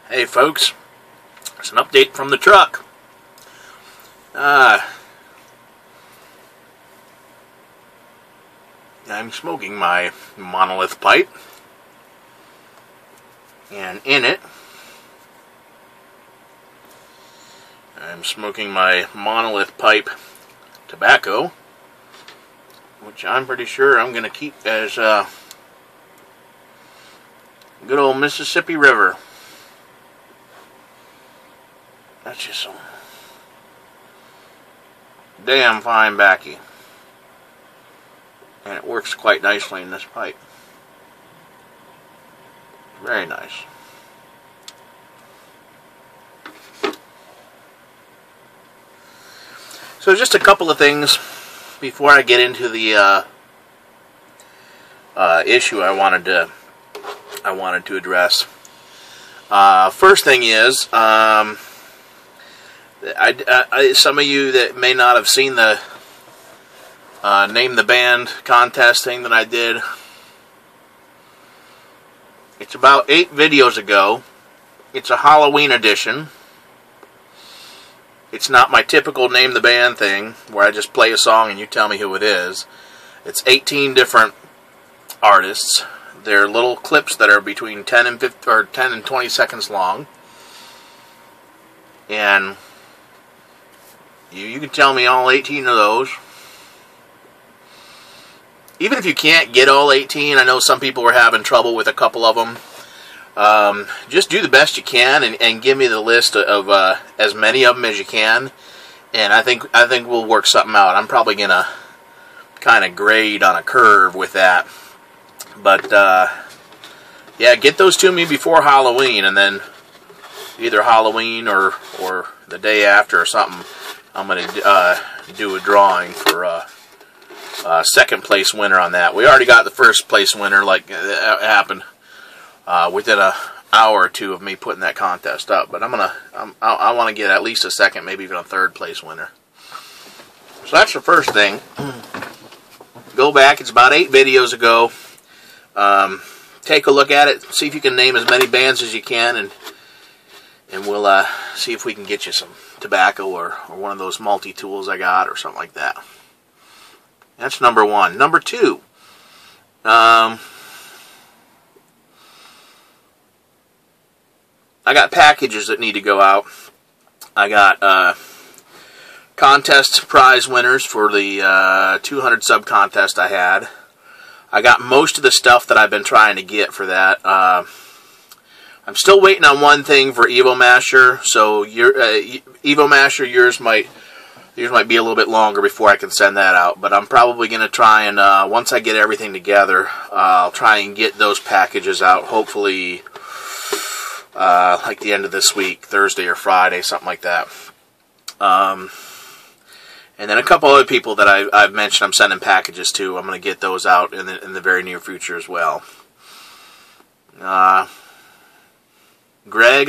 Hey folks, it's an update from the truck. I'm smoking my monolith pipe, and in it I'm smoking my monolith pipe tobacco, which I'm pretty sure I'm going to keep as good old Mississippi River. That's just some damn fine baccy. And it works quite nicely in this pipe. Very nice. So just a couple of things before I get into the issue I wanted to address. First thing is, some of you that may not have seen the Name the Band contest thing that I did. It's about 8 videos ago. It's a Halloween edition. It's not my typical Name the Band thing where I just play a song and you tell me who it is. It's 18 different artists. They're little clips that are between 10 and 20 seconds long. And you can tell me all 18 of those. Even if you can't get all 18, I know some people were having trouble with a couple of them. Just do the best you can and give me the list of as many of them as you can. And I think we'll work something out. I'm probably gonna kind of grade on a curve with that. But yeah, get those to me before Halloween, and then either Halloween or the day after or something, I'm going to do a drawing for second place winner on that. We already got the first place winner, like that happened within an hour or two of me putting that contest up. But I want to get at least a second, maybe even a third place winner. So that's the first thing. Go back. It's about 8 videos ago. Take a look at it. See if you can name as many bands as you can, and we'll see if we can get you some tobacco or one of those multi-tools I got or something like that. That's number 1. Number 2, I got packages that need to go out. I got contest prize winners for the 200 sub contest I had. I got most of the stuff that I've been trying to get for that. I'm still waiting on one thing for Evo Masher, so your Evo Masher, yours might be a little bit longer before I can send that out. But I'm probably going to try and once I get everything together, I'll try and get those packages out. Hopefully, like the end of this week, Thursday or Friday, something like that. And then a couple other people that I've mentioned I'm sending packages to. I'm going to get those out in the very near future as well. Greg,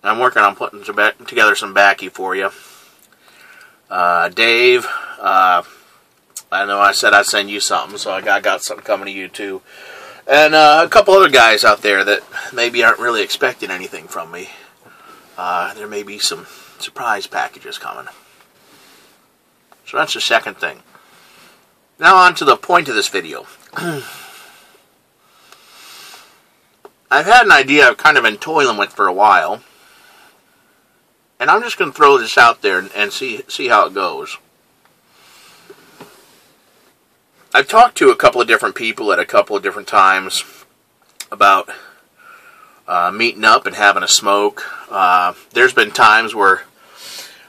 I'm working on putting together some backy for you. Dave, I know I said I'd send you something, so I got something coming to you too. And a couple other guys out there that maybe aren't really expecting anything from me. There may be some surprise packages coming. So that's the second thing. Now on to the point of this video. I've had an idea I've kind of been toiling with for a while. And I'm just going to throw this out there and see how it goes. I've talked to a couple of different people at a couple of different times about meeting up and having a smoke. There's been times where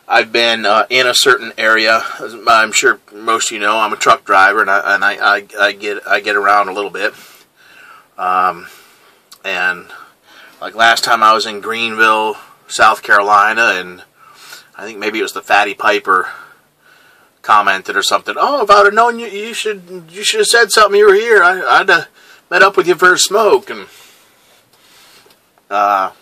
I've been in a certain area. I'm sure most of you know I'm a truck driver, and I get around a little bit. And like last time I was in Greenville, South Carolina, and I think maybe it was the Fatty Piper commented or something. Oh, if I'd have known you should have said something. You were here. I'd have met up with you for a smoke. And a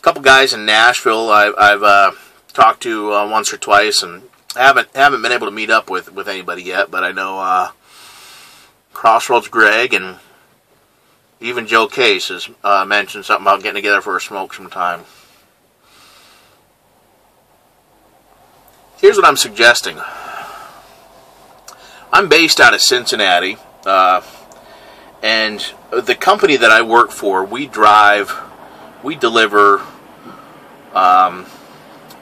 couple guys in Nashville I've talked to once or twice, and haven't been able to meet up with anybody yet. But I know Crossroads Greg and Even Joe Case has mentioned something about getting together for a smoke sometime. Here's what I'm suggesting. I'm based out of Cincinnati, and the company that I work for, we deliver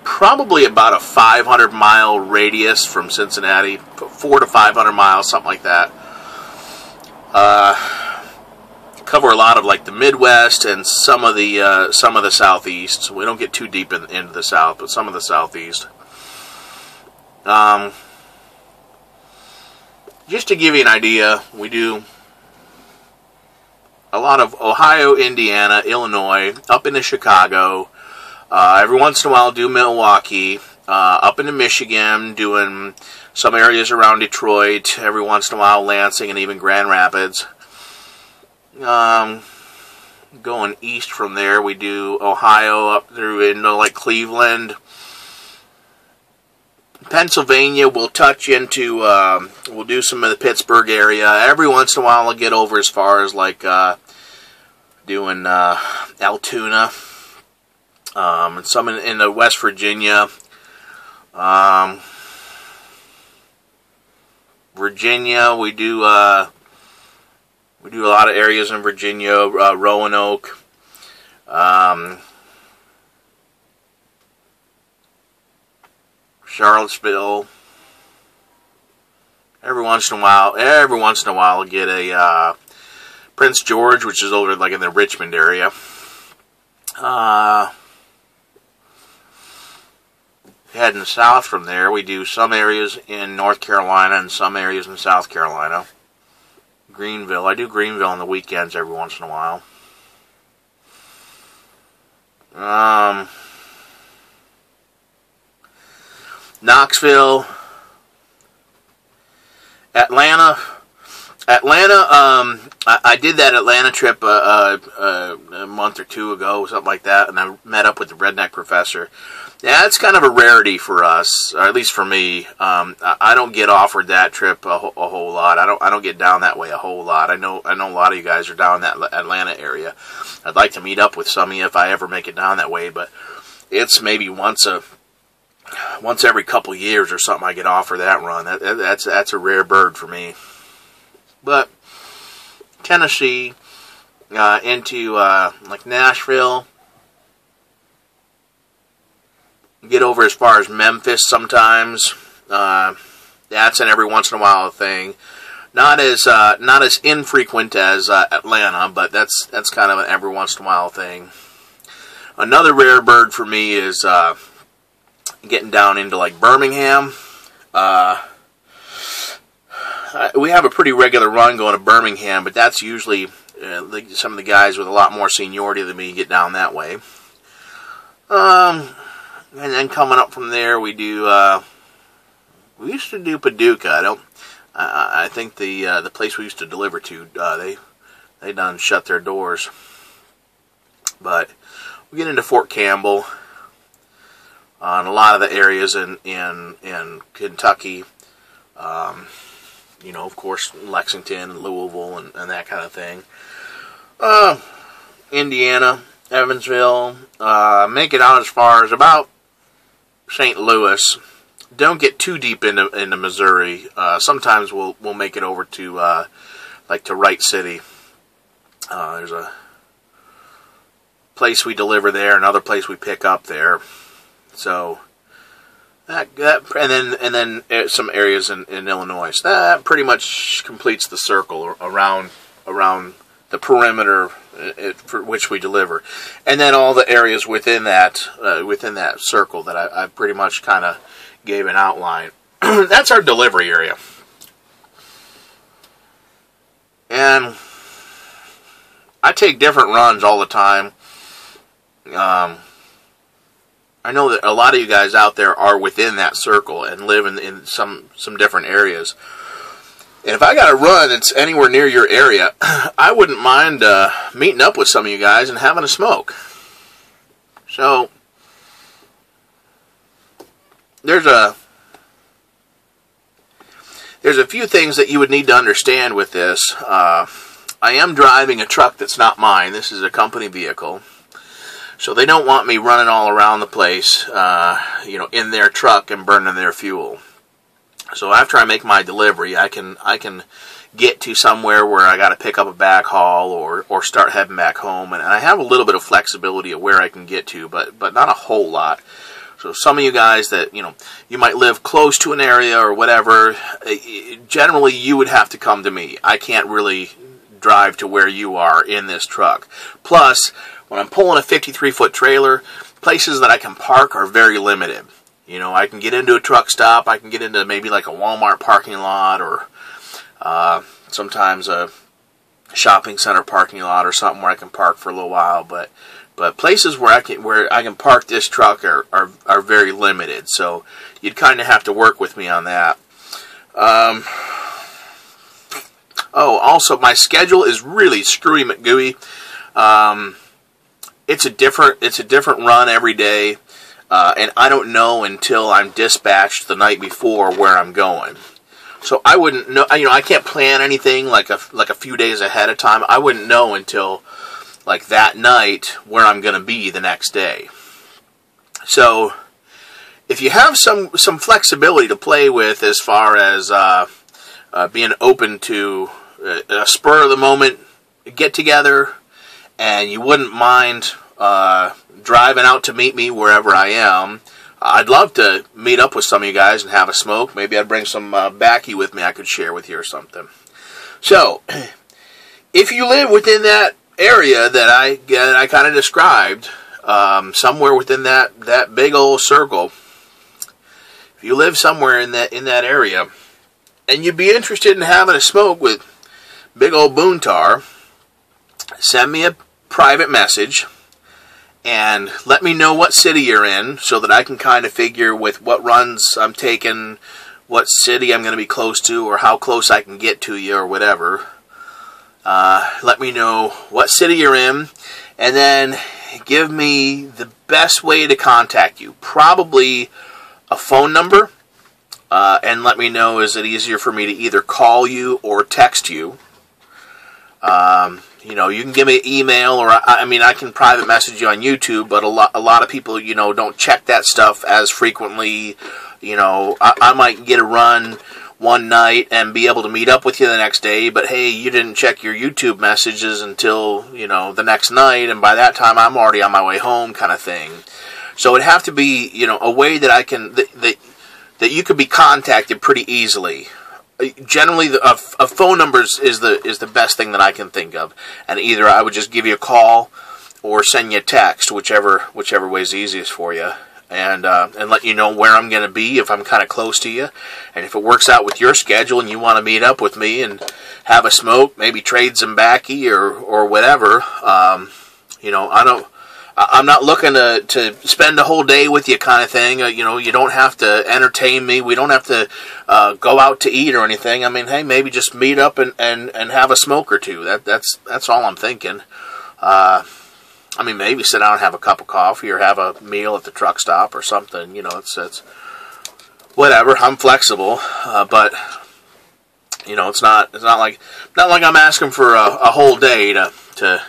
probably about a 500-mile radius from Cincinnati, 400 to 500 miles, something like that. Cover a lot of like the Midwest and some of the Southeast. So we don't get too deep into the South, but some of the Southeast. Just to give you an idea, we do a lot of Ohio, Indiana, Illinois, up into Chicago. Every once in a while do Milwaukee, up into Michigan, doing some areas around Detroit, every once in a while Lansing and even Grand Rapids. Going east from there, we do Ohio up through into like Cleveland. Pennsylvania, we'll touch into, we'll do some of the Pittsburgh area. Every once in a while I'll get over as far as like doing Altoona. And some in the West Virginia. Virginia, we do a lot of areas in Virginia, Roanoke. Charlottesville. Every once in a while I'll get a Prince George, which is over like in the Richmond area. Heading south from there, we do some areas in North Carolina and some areas in South Carolina. Greenville, I do Greenville on the weekends every once in a while. Knoxville, Atlanta. I did that Atlanta trip a month or two ago, something like that, and I met up with the redneck professor. Yeah, it's kind of a rarity for us, or at least for me. I don't get offered that trip a whole lot. I don't get down that way a whole lot. I know a lot of you guys are down in that Atlanta area. I'd like to meet up with some of you if I ever make it down that way, but it's maybe once every couple years or something I get offered that run. That's a rare bird for me. But Tennessee, into like Nashville, get over as far as Memphis sometimes. That's an every once in a while thing. Not as infrequent as Atlanta, but that's kind of an every once in a while thing. Another rare bird for me is getting down into like Birmingham. We have a pretty regular run going to Birmingham, but that's usually some of the guys with a lot more seniority than me get down that way. And then coming up from there, we used to do Paducah. I think the place we used to deliver to, they done shut their doors. But we get into Fort Campbell, and a lot of the areas in Kentucky. Of course, Lexington and Louisville and that kind of thing. Indiana, Evansville, make it out as far as about St. Louis. Don't get too deep into Missouri. Sometimes we'll make it over to to Wright City. There's a place we deliver there, another place we pick up there. So that and then some areas in Illinois. So that pretty much completes the circle around the perimeter for which we deliver, and then all the areas within that circle that I pretty much kind of gave an outline. That's our delivery area, and I take different runs all the time. I know that a lot of you guys out there are within that circle and live in some different areas. And if I got a run that's anywhere near your area, I wouldn't mind meeting up with some of you guys and having a smoke. So there's a few things that you would need to understand with this. I am driving a truck that's not mine. This is a company vehicle. So they don't want me running all around the place, in their truck and burning their fuel. So after I make my delivery, I can get to somewhere where I got to pick up a back haul or start heading back home. And I have a little bit of flexibility of where I can get to, but not a whole lot. So some of you guys that, you might live close to an area or whatever, generally you would have to come to me. I can't really drive to where you are in this truck. Plus, when I'm pulling a 53-foot trailer, places that I can park are very limited. I can get into a truck stop, I can get into maybe like a Walmart parking lot, or sometimes a shopping center parking lot or something where I can park for a little while, but places where I can park this truck are very limited. So you'd kind of have to work with me on that. Also my schedule is really screwy McGooey. It's a different run every day, and I don't know until I'm dispatched the night before where I'm going. So I wouldn't know. I can't plan anything like a few days ahead of time. I wouldn't know until like that night where I'm going to be the next day. So if you have some flexibility to play with as far as being open to a spur of the moment get together, and you wouldn't mind driving out to meet me wherever I am, I'd love to meet up with some of you guys and have a smoke. Maybe I'd bring some baccy with me I could share with you or something. So, if you live within that area that I kind of described, somewhere within that big old circle, if you live somewhere in that area, and you'd be interested in having a smoke with big old Boontar, send me a private message and let me know what city you're in so that I can kind of figure with what runs I'm taking, what city I'm going to be close to, or how close I can get to you or whatever. Let me know what city you're in, and then give me the best way to contact you. Probably a phone number, and let me know, is it easier for me to either call you or text you. You can give me an email, or I can private message you on YouTube, but a lot of people, don't check that stuff as frequently. I might get a run one night and be able to meet up with you the next day, but hey, you didn't check your YouTube messages until, the next night, and by that time I'm already on my way home, kind of thing. So it'd have to be, a way that I can, that you could be contacted pretty easily. Generally, a phone number is the best thing that I can think of, and either I would just give you a call or send you a text, whichever way is easiest for you, and let you know where I'm going to be if I'm kind of close to you, and if it works out with your schedule and you want to meet up with me and have a smoke, maybe trade some baccy or whatever. I'm not looking to spend a whole day with you kind of thing. You don't have to entertain me. We don't have to go out to eat or anything. Hey, maybe just meet up and have a smoke or two. That's all I'm thinking. Maybe sit down and have a cup of coffee or have a meal at the truck stop or something. It's whatever. I'm flexible, but it's not like I'm asking for a whole day to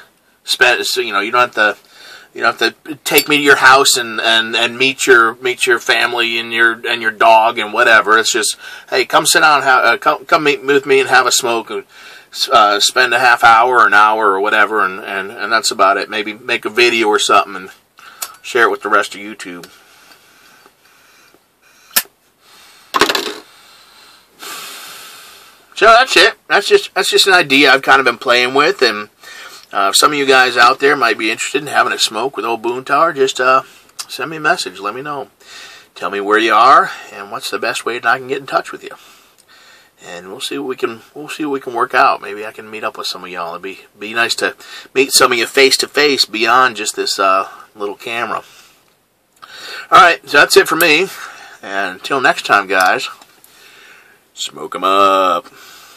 spend. So, you don't have to take me to your house and meet your family and your dog and whatever. It's just, hey, come sit down, come meet with me and have a smoke, and spend a half hour or an hour or whatever, and that's about it. Maybe make a video or something and share it with the rest of YouTube. So that's it. That's just an idea I've kind of been playing with, and if some of you guys out there might be interested in having a smoke with old Boontar, just send me a message. Let me know. Tell me where you are and what's the best way that I can get in touch with you. And we'll see what we can work out. Maybe I can meet up with some of y'all. It'd be nice to meet some of you face to face beyond just this little camera. All right, so that's it for me. And until next time, guys, smoke 'em up.